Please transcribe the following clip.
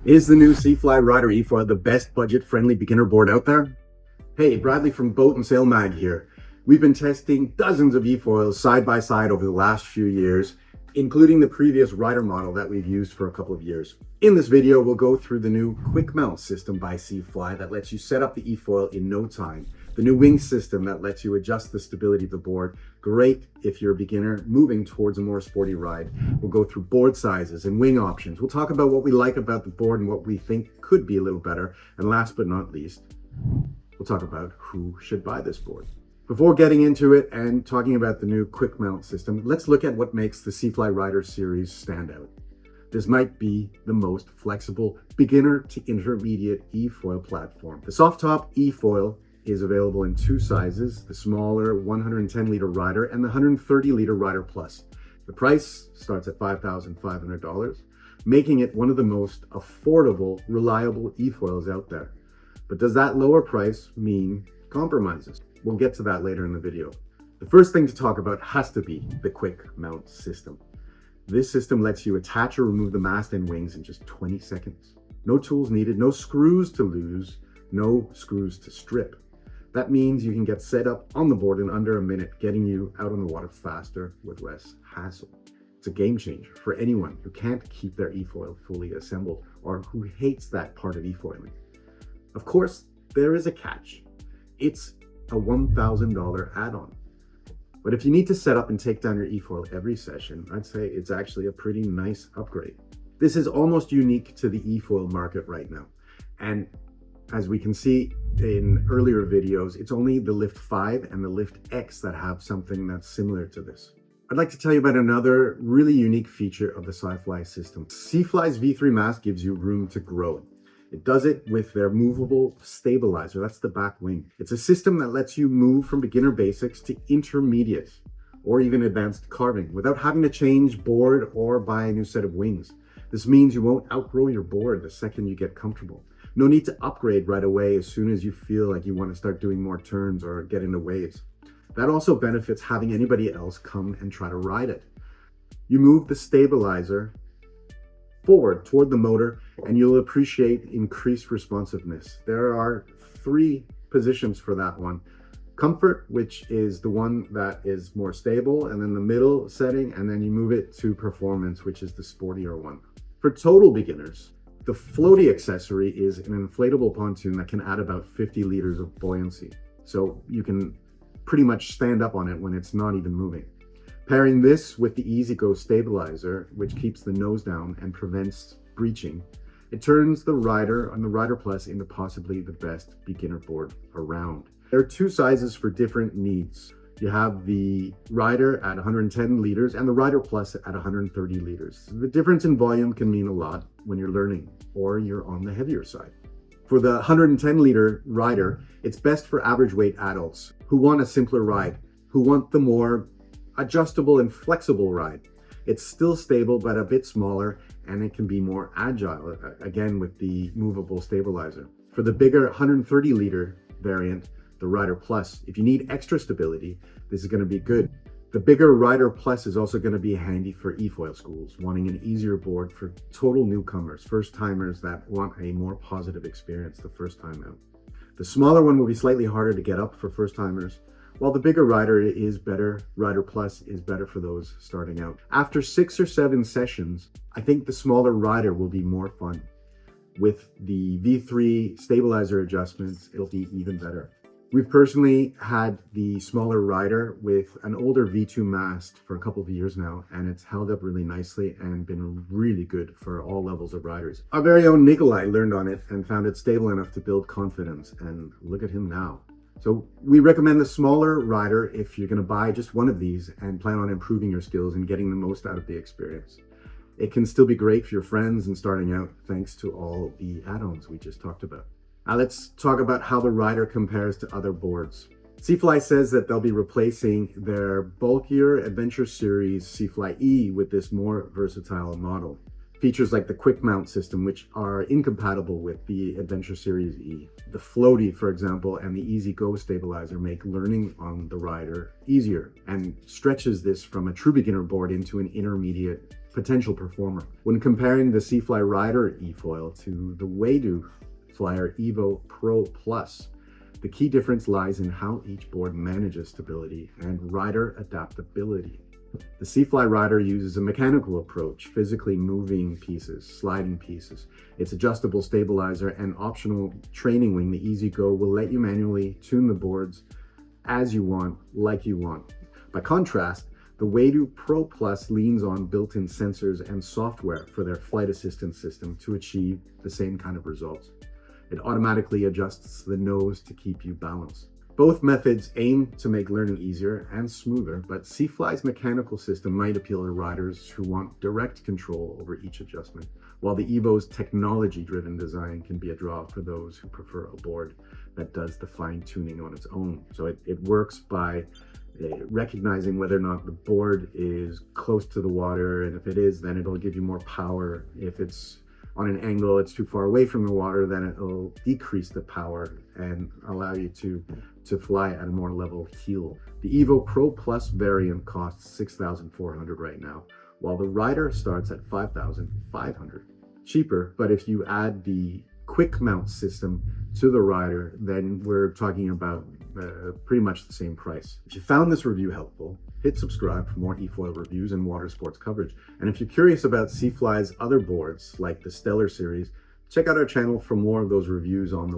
Is the new SiFly Rider Efoil the best budget-friendly beginner board out there? Hey, Bradley from Boat and Sail Mag here. We've been testing dozens of Efoils side by side over the last few years, including the previous Rider model that we've used for a couple of years. In this video, we'll go through the new quick mount system by SiFly that lets you set up the Efoil in no time. The new wing system that lets you adjust the stability of the board. Great if you're a beginner moving towards a more sporty ride. We'll go through board sizes and wing options. We'll talk about what we like about the board and what we think could be a little better. And last but not least, we'll talk about who should buy this board. Before getting into it and talking about the new quick mount system, let's look at what makes the SiFly Rider series stand out. This might be the most flexible beginner to intermediate Efoil platform. The soft top Efoil is available in two sizes, the smaller 110-liter Rider and the 130-liter Rider Plus. The price starts at $5,500, making it one of the most affordable, reliable Efoils out there. But does that lower price mean compromises? We'll get to that later in the video. The first thing to talk about has to be the quick mount system. This system lets you attach or remove the mast and wings in just 20 seconds. No tools needed, no screws to lose, no screws to strip. That means you can get set up on the board in under a minute, getting you out on the water faster with less hassle. It's a game changer for anyone who can't keep their Efoil fully assembled or who hates that part of Efoiling. Of course, there is a catch. It's a $1,000 add-on. But if you need to set up and take down your Efoil every session, I'd say it's actually a pretty nice upgrade. This is almost unique to the Efoil market right now. And as we can see in earlier videos, it's only the Lift 5 and the Lift X that have something that's similar to this. I'd like to tell you about another really unique feature of the SiFly system. SiFly's V3 mast gives you room to grow. It does it with their movable stabilizer. That's the back wing. It's a system that lets you move from beginner basics to intermediate or even advanced carving without having to change board or buy a new set of wings. This means you won't outgrow your board the second you get comfortable. No need to upgrade right away as soon as you feel like you want to start doing more turns or get into waves. That also benefits having anybody else come and try to ride it. You move the stabilizer forward toward the motor and you'll appreciate increased responsiveness. There are three positions for that one. Comfort, which is the one that is more stable, and then the middle setting, and then you move it to performance, which is the sportier one. For total beginners, the Floaty accessory is an inflatable pontoon that can add about 50 liters of buoyancy. So you can pretty much stand up on it when it's not even moving. Pairing this with the EasyGo stabilizer, which keeps the nose down and prevents breaching, it turns the Rider and the Rider Plus into possibly the best beginner board around. There are two sizes for different needs. You have the Rider at 110 liters and the Rider Plus at 130 liters. The difference in volume can mean a lot when you're learning or you're on the heavier side. For the 110-liter Rider, it's best for average weight adults who want a simpler ride, who want the more adjustable and flexible ride. It's still stable, but a bit smaller, and it can be more agile, again with the movable stabilizer. For the bigger 130-liter variant, the Rider Plus, if you need extra stability, this is going to be good. The bigger Rider Plus is also going to be handy for Efoil schools wanting an easier board for total newcomers, first timers that want a more positive experience the first time out. The smaller one will be slightly harder to get up for first timers, while the bigger Rider is better. Rider Plus is better for those starting out. After 6 or 7 sessions, I think the smaller Rider will be more fun. With the V3 stabilizer adjustments, it'll be even better. We've personally had the smaller Rider with an older V2 mast for a couple of years now, and it's held up really nicely and been really good for all levels of riders. Our very own Nikolai learned on it and found it stable enough to build confidence, and look at him now. So we recommend the smaller Rider if you're going to buy just one of these and plan on improving your skills and getting the most out of the experience. It can still be great for your friends and starting out thanks to all the add-ons we just talked about. Now let's talk about how the Rider compares to other boards. SiFly says that they'll be replacing their bulkier Adventure Series SiFly E with this more versatile model. Features like the quick mount system, which are incompatible with the Adventure Series E. The Floaty, for example, and the EasyGo stabilizer make learning on the Rider easier and stretches this from a true beginner board into an intermediate potential performer. When comparing the SiFly Rider Efoil to the Waydoo Flyer Evo Pro Plus, the key difference lies in how each board manages stability and rider adaptability. The SiFly Rider uses a mechanical approach, physically moving pieces, sliding pieces. Its adjustable stabilizer and optional training wing, the Easy Go, will let you manually tune the boards as you want, like you want. By contrast, the Waydoo Pro Plus leans on built-in sensors and software for their flight assistance system to achieve the same kind of results. It automatically adjusts the nose to keep you balanced. Both methods aim to make learning easier and smoother, but SiFly's mechanical system might appeal to riders who want direct control over each adjustment, while the Evo's technology-driven design can be a draw for those who prefer a board that does the fine-tuning on its own. So it works by recognizing whether or not the board is close to the water, and if it is, then it'll give you more power. If it's on an angle, it's too far away from the water, then it'll decrease the power and allow you to fly at a more level keel. The Evo Pro Plus variant costs $6,400 right now, while the Rider starts at $5,500. Cheaper, but if you add the quick mount system to the Rider, then we're talking about pretty much the same price. If you found this review helpful, hit subscribe for more Efoil reviews and water sports coverage. And if you're curious about SiFly's other boards, like the Stellar series, check out our channel for more of those reviews on the